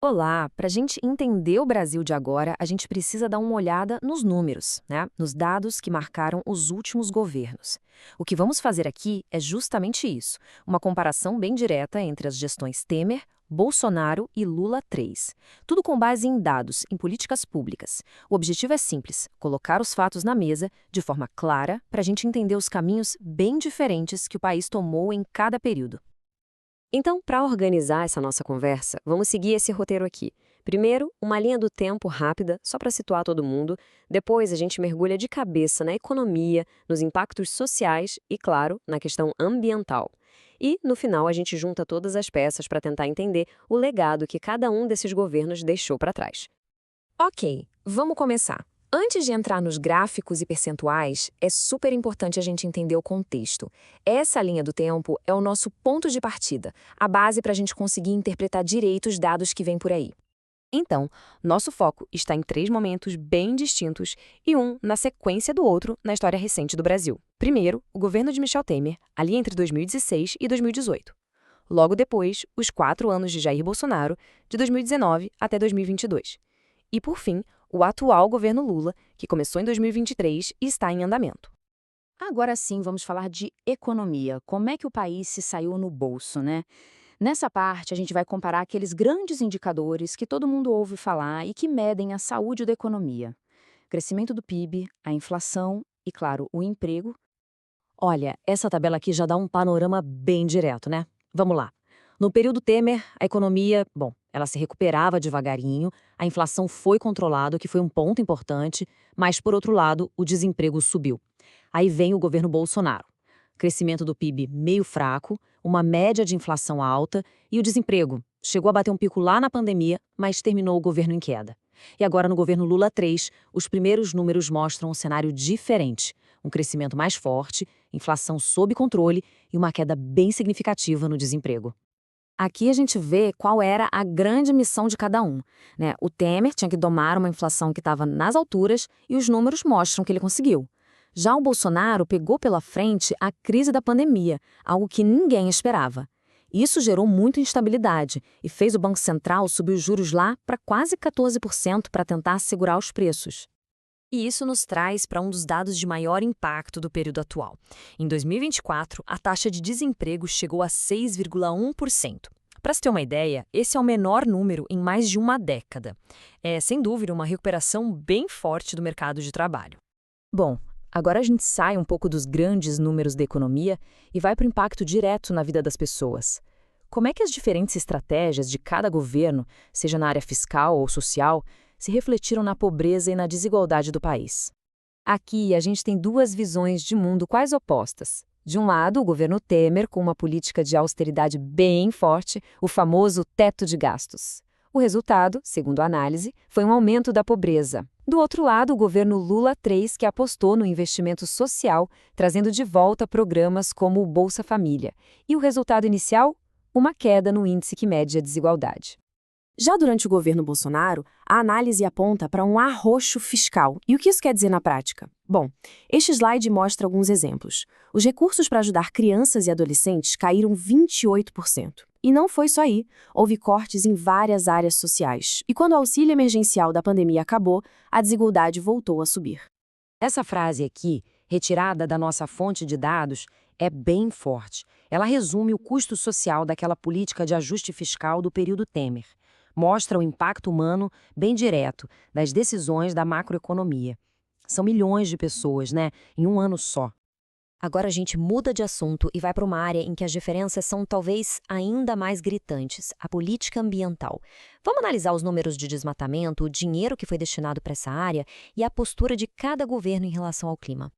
Olá, para a gente entender o Brasil de agora, a gente precisa dar uma olhada nos números, né? Nos dados que marcaram os últimos governos. O que vamos fazer aqui é justamente isso, uma comparação bem direta entre as gestões Temer, Bolsonaro e Lula 3. Tudo com base em dados, em políticas públicas. O objetivo é simples, colocar os fatos na mesa de forma clara para a gente entender os caminhos bem diferentes que o país tomou em cada período. Então, para organizar essa nossa conversa, vamos seguir esse roteiro aqui. Primeiro, uma linha do tempo rápida, só para situar todo mundo. Depois, a gente mergulha de cabeça na economia, nos impactos sociais e, claro, na questão ambiental. E, no final, a gente junta todas as peças para tentar entender o legado que cada um desses governos deixou para trás. Ok, vamos começar. Antes de entrar nos gráficos e percentuais, é super importante a gente entender o contexto. Essa linha do tempo é o nosso ponto de partida, a base para a gente conseguir interpretar direito os dados que vêm por aí. Então, nosso foco está em três momentos bem distintos e um na sequência do outro na história recente do Brasil. Primeiro, o governo de Michel Temer, ali entre 2016 e 2018. Logo depois, os 4 anos de Jair Bolsonaro, de 2019 até 2022. E, por fim, o atual governo Lula, que começou em 2023 e está em andamento. Agora sim, vamos falar de economia. Como é que o país se saiu no bolso, né? Nessa parte, a gente vai comparar aqueles grandes indicadores que todo mundo ouve falar e que medem a saúde da economia. Crescimento do PIB, a inflação e, claro, o emprego. Olha, essa tabela aqui já dá um panorama bem direto, né? Vamos lá. No período Temer, a economia, bom, ela se recuperava devagarinho, a inflação foi controlada, o que foi um ponto importante, mas, por outro lado, o desemprego subiu. Aí vem o governo Bolsonaro. Crescimento do PIB meio fraco, uma média de inflação alta e o desemprego. Chegou a bater um pico lá na pandemia, mas terminou o governo em queda. E agora, no governo Lula 3, os primeiros números mostram um cenário diferente. Um crescimento mais forte, inflação sob controle e uma queda bem significativa no desemprego. Aqui a gente vê qual era a grande missão de cada um, né? O Temer tinha que domar uma inflação que estava nas alturas e os números mostram que ele conseguiu. Já o Bolsonaro pegou pela frente a crise da pandemia, algo que ninguém esperava. Isso gerou muita instabilidade e fez o Banco Central subir os juros lá para quase 14% para tentar segurar os preços. E isso nos traz para um dos dados de maior impacto do período atual. Em 2024, a taxa de desemprego chegou a 6,1%. Para se ter uma ideia, esse é o menor número em mais de uma década. É, sem dúvida, uma recuperação bem forte do mercado de trabalho. Bom, agora a gente sai um pouco dos grandes números da economia e vai para o impacto direto na vida das pessoas. Como é que as diferentes estratégias de cada governo, seja na área fiscal ou social, se refletiram na pobreza e na desigualdade do país? Aqui a gente tem duas visões de mundo quase opostas. De um lado, o governo Temer, com uma política de austeridade bem forte, o famoso teto de gastos. O resultado, segundo a análise, foi um aumento da pobreza. Do outro lado, o governo Lula 3, que apostou no investimento social, trazendo de volta programas como o Bolsa Família. E o resultado inicial? Uma queda no índice que mede a desigualdade. Já durante o governo Bolsonaro, a análise aponta para um arroxo fiscal. E o que isso quer dizer na prática? Bom, este slide mostra alguns exemplos. Os recursos para ajudar crianças e adolescentes caíram 28%. E não foi só aí, houve cortes em várias áreas sociais. E quando o auxílio emergencial da pandemia acabou, a desigualdade voltou a subir. Essa frase aqui, retirada da nossa fonte de dados, é bem forte. Ela resume o custo social daquela política de ajuste fiscal do período Temer. Mostra o impacto humano bem direto das decisões da macroeconomia. São milhões de pessoas, né, em um ano só. Agora a gente muda de assunto e vai para uma área em que as diferenças são talvez ainda mais gritantes, a política ambiental. Vamos analisar os números de desmatamento, o dinheiro que foi destinado para essa área e a postura de cada governo em relação ao clima.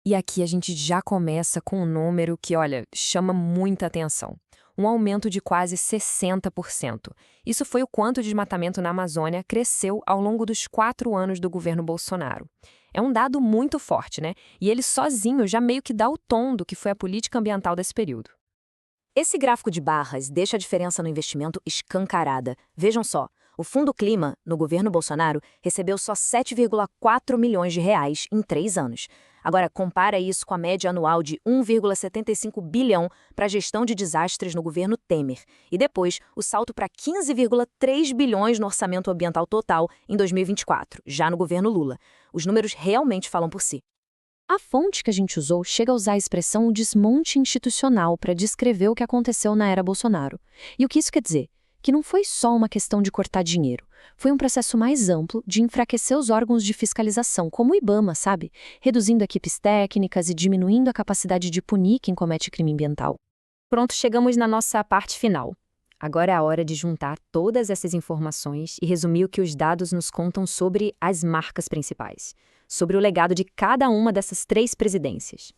E aqui a gente já começa com um número que, olha, chama muita atenção. Um aumento de quase 60%. Isso foi o quanto o desmatamento na Amazônia cresceu ao longo dos 4 anos do governo Bolsonaro. É um dado muito forte, né? E ele sozinho já meio que dá o tom do que foi a política ambiental desse período. Esse gráfico de barras deixa a diferença no investimento escancarada. Vejam só, o Fundo Clima, no governo Bolsonaro, recebeu só 7,4 milhões de reais em 3 anos. Agora, compara isso com a média anual de 1,75 bilhão para a gestão de desastres no governo Temer. E depois, o salto para 15,3 bilhões no orçamento ambiental total em 2024, já no governo Lula. Os números realmente falam por si. A fonte que a gente usou chega a usar a expressão desmonte institucional para descrever o que aconteceu na era Bolsonaro. E o que isso quer dizer? Que não foi só uma questão de cortar dinheiro. Foi um processo mais amplo de enfraquecer os órgãos de fiscalização, como o IBAMA, sabe? Reduzindo equipes técnicas e diminuindo a capacidade de punir quem comete crime ambiental. Pronto, chegamos na nossa parte final. Agora é a hora de juntar todas essas informações e resumir o que os dados nos contam sobre as marcas principais, sobre o legado de cada uma dessas 3 presidências.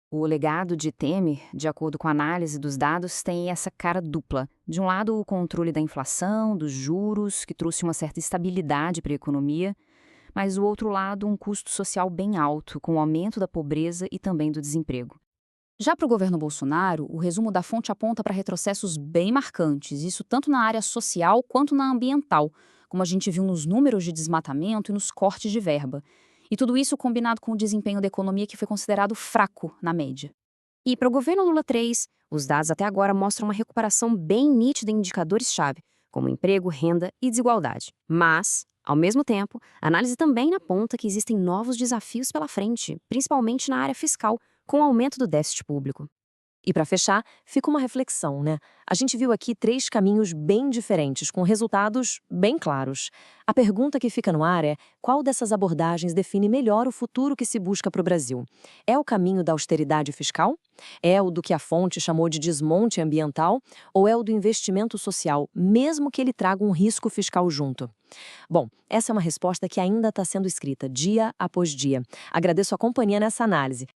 O legado de Temer, de acordo com a análise dos dados, tem essa cara dupla. De um lado, o controle da inflação, dos juros, que trouxe uma certa estabilidade para a economia, mas do outro lado, um custo social bem alto, com o aumento da pobreza e também do desemprego. Já para o governo Bolsonaro, o resumo da fonte aponta para retrocessos bem marcantes, isso tanto na área social quanto na ambiental, como a gente viu nos números de desmatamento e nos cortes de verba. E tudo isso combinado com o desempenho da economia que foi considerado fraco na média. E para o governo Lula 3, os dados até agora mostram uma recuperação bem nítida em indicadores-chave, como emprego, renda e desigualdade. Mas, ao mesmo tempo, a análise também aponta que existem novos desafios pela frente, principalmente na área fiscal, com o aumento do déficit público. E para fechar, fica uma reflexão, né? A gente viu aqui 3 caminhos bem diferentes, com resultados bem claros. A pergunta que fica no ar é: qual dessas abordagens define melhor o futuro que se busca para o Brasil? É o caminho da austeridade fiscal? É o do que a fonte chamou de desmonte ambiental? Ou é o do investimento social, mesmo que ele traga um risco fiscal junto? Bom, essa é uma resposta que ainda está sendo escrita dia após dia. Agradeço a companhia nessa análise.